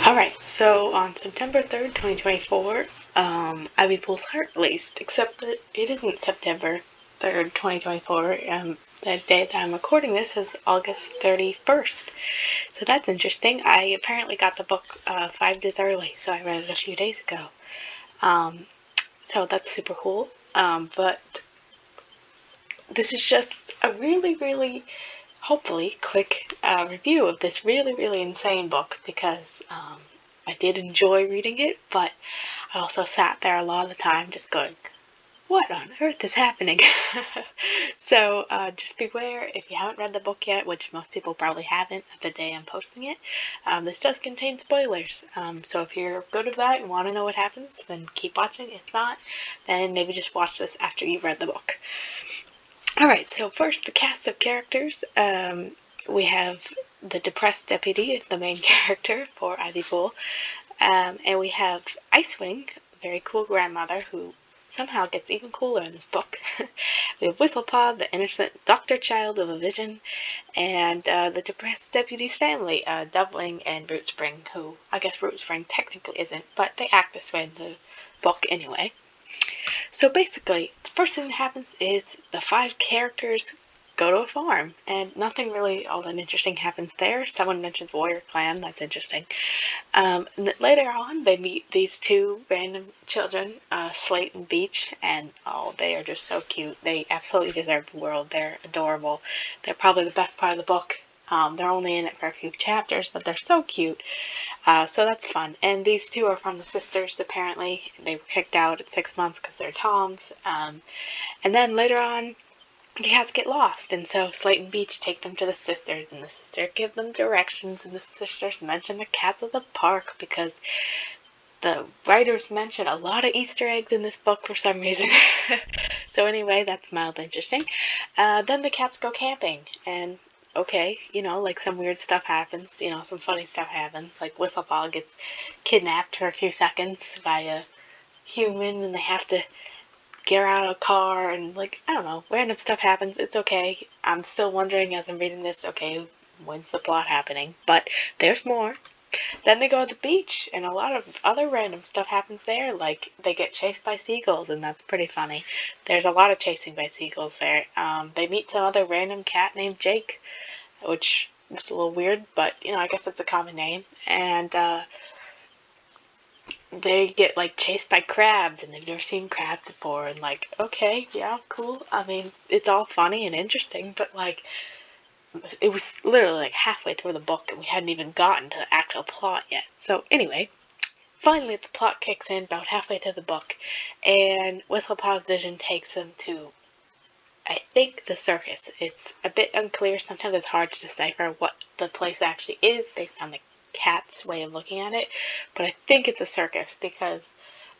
Alright, so on September 3rd, 2024, Ivypool's heart released, except that it isn't September 3rd, 2024. The day that I'm recording this is August 31st. So that's interesting. I apparently got the book 5 days early, so I read it a few days ago. So that's super cool. But this is just a really, hopefully quick review of this really insane book because I did enjoy reading it, but I also sat there a lot of the time just going, what on earth is happening? So just beware if you haven't read the book yet, which most people probably haven't at the day I'm posting it. This does contain spoilers, so if you're good at that and want to know what happens, then keep watching. If not, then maybe just watch this after you've read the book. Alright, so first, the cast of characters. We have the depressed deputy, the main character for Ivypool, and we have Icewing, a very cool grandmother who somehow gets even cooler in this book. We have Whistlepaw, the innocent doctor child of a vision, and the depressed deputy's family, Doubling and Rootspring, who I guess Rootspring technically isn't, but they act this way in the book anyway. So basically, the first thing that happens is the 5 characters go to a farm, and nothing really all that interesting happens there. Someone mentions Warrior Clan, that's interesting. And later on, they meet these 2 random children, Slate and Beach, and oh, they are just so cute. They absolutely deserve the world. They're adorable. They're probably the best part of the book. They're only in it for a few chapters, but they're so cute. So that's fun. And these 2 are from the sisters, apparently. They were kicked out at 6 months because they're Toms. And then later on, the cats get lost, and so Slate and Beach take them to the sisters, and the sisters give them directions, and the sisters mention the cats of the park because the writers mention a lot of Easter eggs in this book for some reason. So anyway, that's mildly interesting. Then the cats go camping, and okay, like some weird stuff happens, some funny stuff happens, like Whistlepaw gets kidnapped for a few seconds by a human, and they have to get her out of a car, and I don't know, random stuff happens. It's okay. I'm still wondering as I'm reading this, okay, when's the plot happening? But there's more. Then they go to the beach, and a lot of other random stuff happens there, like they get chased by seagulls, and that's pretty funny. There's a lot of chasing by seagulls there. They meet some other random cat named Jake, which was a little weird, but I guess it's a common name. And they get chased by crabs, and they've never seen crabs before, and okay, yeah, cool. I mean, it's all funny and interesting, but it was literally halfway through the book and we hadn't even gotten to the actual plot yet. So anyway, finally the plot kicks in about halfway through the book, and Whistlepaw's vision takes them to, I think, the circus. It's a bit unclear. Sometimes it's hard to decipher what the place actually is based on the cat's way of looking at it, but I think it's a circus because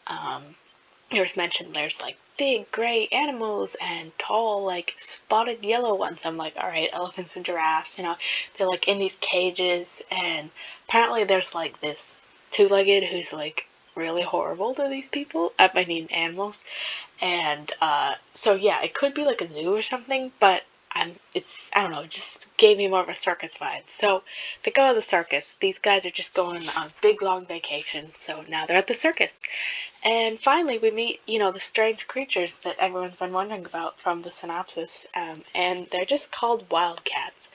there was mentioned there's big gray animals and tall spotted yellow ones. I'm like, all right, elephants and giraffes, they're in these cages, and apparently there's this 2-legged who's really horrible to these people. I mean animals. And so yeah, it could be a zoo or something, but I don't know, it just gave me more of a circus vibe. So they go to the circus. These guys are just going on a big long vacation, so now they're at the circus. And finally we meet, the strange creatures that everyone's been wondering about from the synopsis, and they're just called wildcats.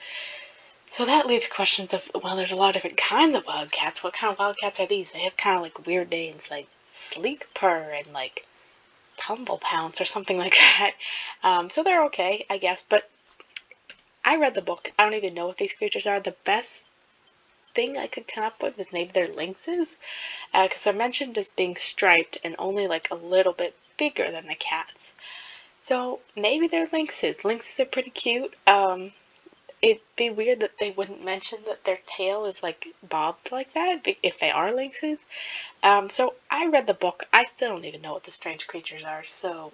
So that leaves questions of, well, there's a lot of different kinds of wildcats. What kind of wildcats are these? They have kind of weird names, like Sleek Purr and Tumble Pounce or something like that. So they're okay, I guess, but I read the book. I don't even know what these creatures are. The best thing I could come up with is maybe they're lynxes, because they're mentioned as being striped and only a little bit bigger than the cats. So maybe they're lynxes. Lynxes are pretty cute. It'd be weird that they wouldn't mention that their tail is bobbed like that if they are lynxes. So I read the book. I still don't even know what the strange creatures are, so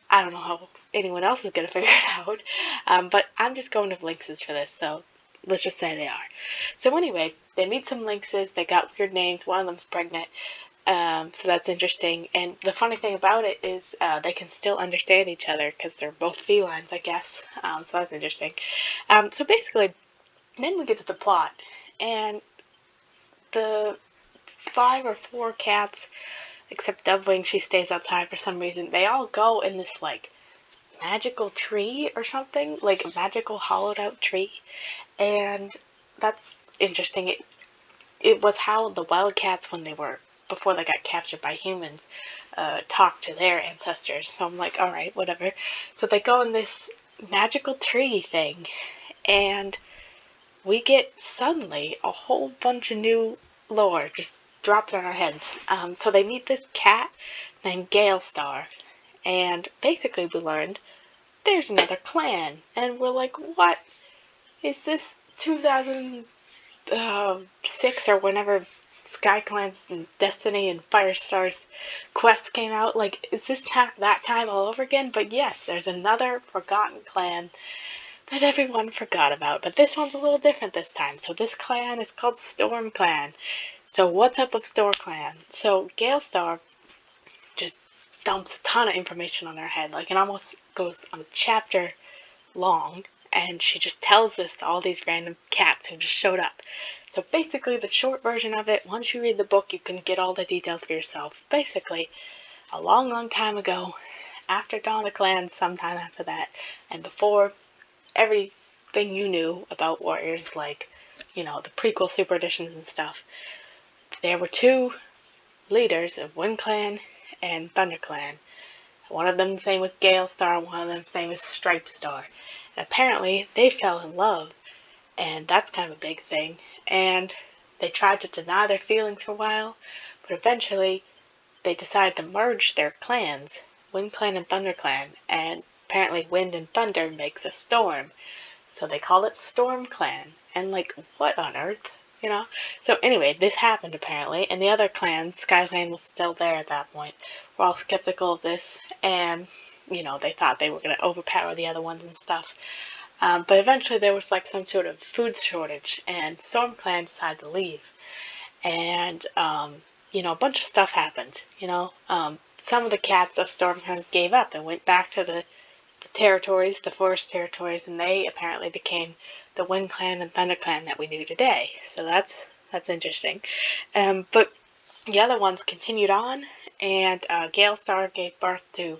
I don't know how anyone else is going to figure it out. But I'm just going with lynxes for this, so let's just say they are. So anyway, they meet some lynxes. They got weird names. One of them's pregnant. So that's interesting. And the funny thing about it is they can still understand each other because they're both felines, I guess. So that's interesting. So basically, then we get to the plot. And the 5 or 4 cats, except Dovewing, she stays outside for some reason. They all go in this, like, magical tree or something, like a magical hollowed out tree. And that's interesting. It was how the wildcats, before they got captured by humans, talked to their ancestors. So I'm like, alright, whatever. So they go in this magical tree thing, and we get suddenly a whole bunch of new lore just dropped on our heads. So they meet this cat named Gale Star, and basically we learned there's another clan, and we're like, what? Is this 2006 or whenever Sky Clans and Destiny and Firestar's Quest came out? Like, is this that time all over again? But yes, there's another forgotten clan that everyone forgot about, but this one's a little different this time. So this clan is called Storm Clan. So what's up with Storm Clan? So Gale Star just dumps a ton of information on her head, like it almost goes on a chapter long, and she just tells this to all these random cats who just showed up. So basically, the short version of it, once you read the book, you can get all the details for yourself. Basically, a long, long time ago, after Dawn of Clans, sometime after that, and before everything you knew about warriors, like, the prequel super editions and stuff, there were 2 leaders of Wind Clan and Thunder Clan. One of them's name was Gale Star, one of them's name was Stripe Star. And apparently they fell in love, and that's kind of a big thing. And they tried to deny their feelings for a while, but eventually they decided to merge their clans, Wind Clan and Thunder Clan, and apparently wind and thunder makes a storm. So they call it Storm Clan. And like, what on earth? So anyway, this happened apparently, and the other clans, Sky Clan was still there at that point, were all skeptical of this, and, they thought they were going to overpower the other ones and stuff. But eventually there was like some sort of food shortage, and Storm Clan decided to leave. And, a bunch of stuff happened, some of the cats of Storm Clan gave up and went back to the territories, the forest territories, and they apparently became the Wind Clan and Thunder Clan that we knew today. So that's interesting. But the other ones continued on, and Gale Star gave birth to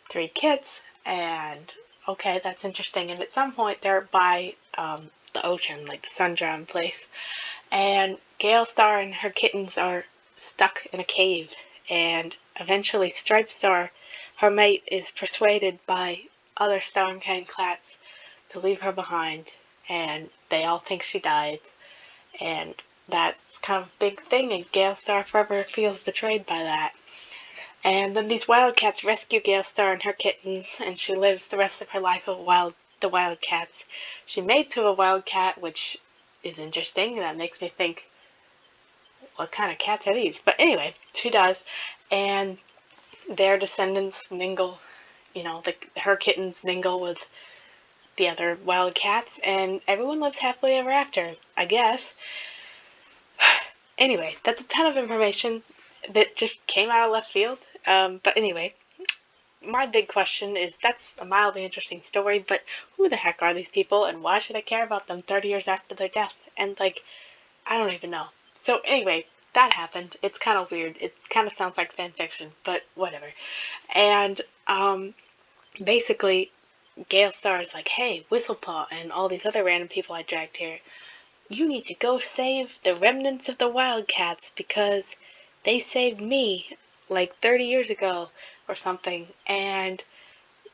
3 kids, and okay, that's interesting. And at some point they're by the ocean, like the Sundrown place, and Gale Star and her kittens are stuck in a cave, and eventually Stripe Star, her mate, is persuaded by other Storm Clan clans to leave her behind, and they all think she died, and that's kind of a big thing, and Gale Star forever feels betrayed by that. And then these wildcats rescue Gale Star and her kittens, and she lives the rest of her life with the wildcats. She mates with a wildcat, which is interesting. That makes me think, what kind of cats are these? But anyway, she does, and their descendants mingle, her kittens mingle with the other wild cats, and everyone lives happily ever after, I guess. Anyway, that's a ton of information that just came out of left field. But anyway, my big question is, that's a mildly interesting story, but who the heck are these people, and why should I care about them 30 years after their death? And like, I don't even know. So anyway, that happened. It's kind of weird. It kind of sounds like fan fiction, but whatever. And basically, Gale Star is like, hey, Whistlepaw and all these other random people I dragged here, you need to go save the remnants of the wildcats because they saved me like 30 years ago or something, and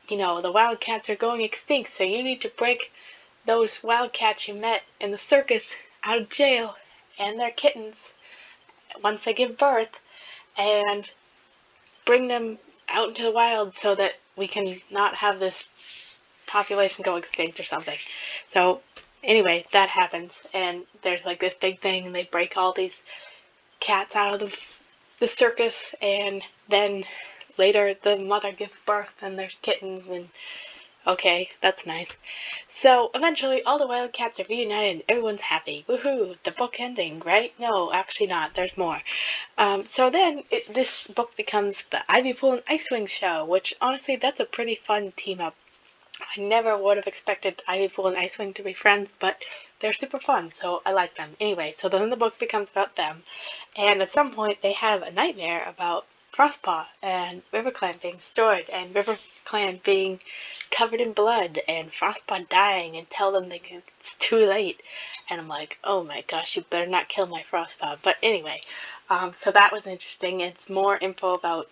the wildcats are going extinct, so you need to break those wildcats you met in the circus out of jail and their kittens once they give birth, and bring them out into the wild so that we can not have this population go extinct or something. So anyway, that happens, and there's like this big thing, and they break all these cats out of the circus, and then later the mother gives birth and there's kittens, and okay, that's nice. So eventually all the wild cats are reunited and everyone's happy. Woohoo! The book ending, right? No, actually not. There's more. So then this book becomes the Ivypool and Icewing show, which honestly, that's a pretty fun team up. I never would have expected Ivypool and Icewing to be friends, but they're super fun, so I like them. Anyway, so then the book becomes about them, and at some point they have a nightmare about Frostpaw and RiverClan being destroyed, and RiverClan being covered in blood, and Frostpaw dying, and tell them that it's too late. And I'm like, oh my gosh, you better not kill my Frostpaw. But anyway, so that was interesting. It's more info about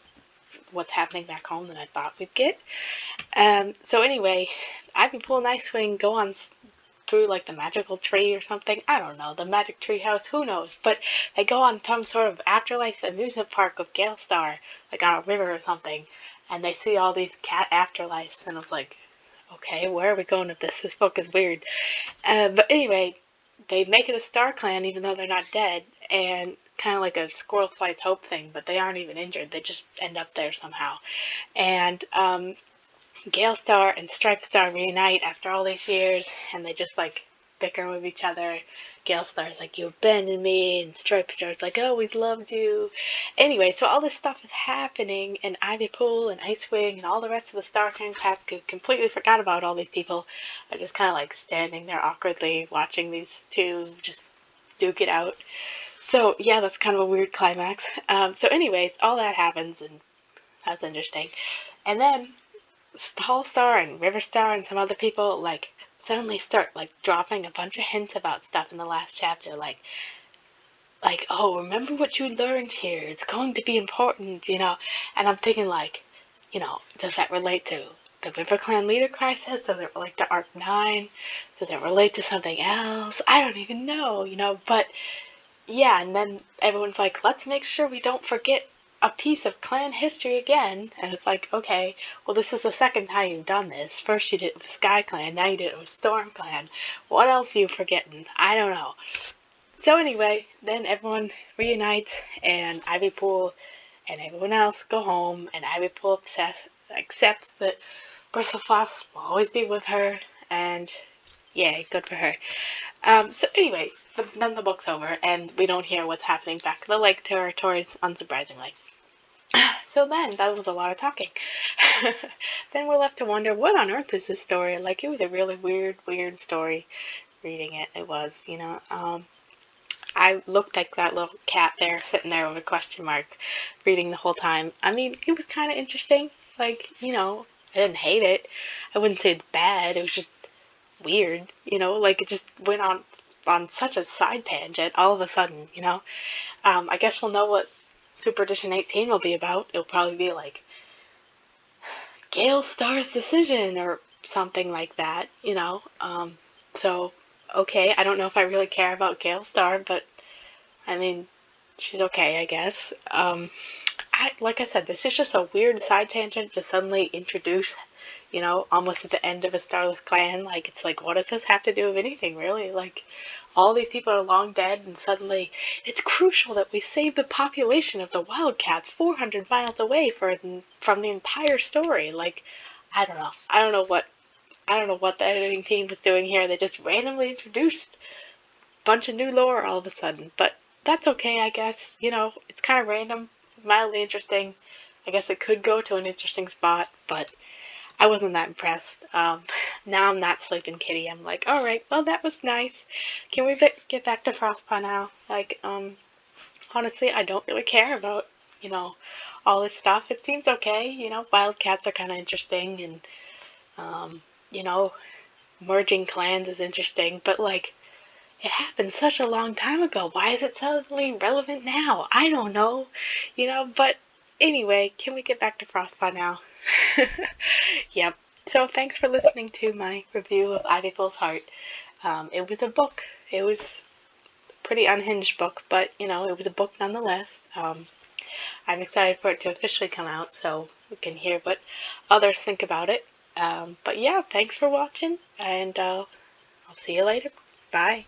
what's happening back home than I thought we'd get. So anyway, Ivypool and Icewing go on through like the magical tree or something. I don't know, the magic tree house, who knows? But they go on some sort of afterlife amusement park with Galestar, like on a river or something, and they see all these cat afterlives, and I was like, okay, where are we going with this? This book is weird. But anyway, they make it a Star Clan even though they're not dead, and kind of like a Squirrel Fights Hope thing, but they aren't even injured. They just end up there somehow. And Galestar and Stripestar reunite after all these years, and they just like bicker with each other. Galestar's like, you abandoned me, and Stripestar's like, oh, we loved you. Anyway, so all this stuff is happening, and Ivypool and Icewing and all the rest of the Star Clan class completely forgot about all these people. Are just kind of like standing there awkwardly watching these two just duke it out. So yeah, that's kind of a weird climax. So anyways, all that happens, and that's interesting. And then Tallstar and Riverstar and some other people like suddenly start like dropping a bunch of hints about stuff in the last chapter, like oh, remember what you learned here, it's going to be important, and I'm thinking like, does that relate to the River Clan leader crisis? Does it relate to Arc 9? Does it relate to something else? I don't even know, but yeah. And then everyone's like, let's make sure we don't forget a piece of clan history again. And it's like, okay, well, this is the second time you've done this. First you did it with Sky Clan, now you did it with Storm Clan. What else are you forgetting? I don't know. So anyway, then everyone reunites, and Ivypool and everyone else go home, and Ivypool accepts that Bristlefoss will always be with her, and yay, good for her. So anyway, then the book's over, and we don't hear what's happening back in the Lake territories, unsurprisingly. So then, that was a lot of talking. Then we're left to wonder, what on earth is this story? Like, it was a really weird story reading it. It was, I looked like that little cat there, sitting there with a question mark, reading the whole time. I mean, it was kind of interesting. Like, I didn't hate it. I wouldn't say it's bad. It was just weird, like it just went on such a side tangent all of a sudden, I guess we'll know what Super Edition 18 will be about. It'll probably be like Galestar's decision or something like that, so okay, I don't know if I really care about Galestar, but I mean, she's okay, I guess. Like I said, this is just a weird side tangent to suddenly introduce, almost at the end of a Starless Clan. Like, it's like, what does this have to do with anything, really? Like, all these people are long dead, and suddenly, it's crucial that we save the population of the Wildcats 400 miles away from the entire story. Like, I don't know. I don't know what the editing team was doing here. They just randomly introduced a bunch of new lore all of a sudden. But that's okay, I guess. It's kind of random, mildly interesting. I guess it could go to an interesting spot, but I wasn't that impressed. Now I'm not sleeping kitty. I'm like, alright, well, that was nice. Can we get back to Frostpaw now? Like, honestly, I don't really care about, all this stuff. It seems okay, Wildcats are kind of interesting, and, merging clans is interesting, but, like, it happened such a long time ago. Why is it suddenly relevant now? I don't know, but anyway, can we get back to Frostpaw now? Yep. So thanks for listening to my review of Ivypool's Heart. It was a book. It was a pretty unhinged book, but, it was a book nonetheless. I'm excited for it to officially come out so we can hear what others think about it. But yeah, thanks for watching, and I'll see you later. Bye.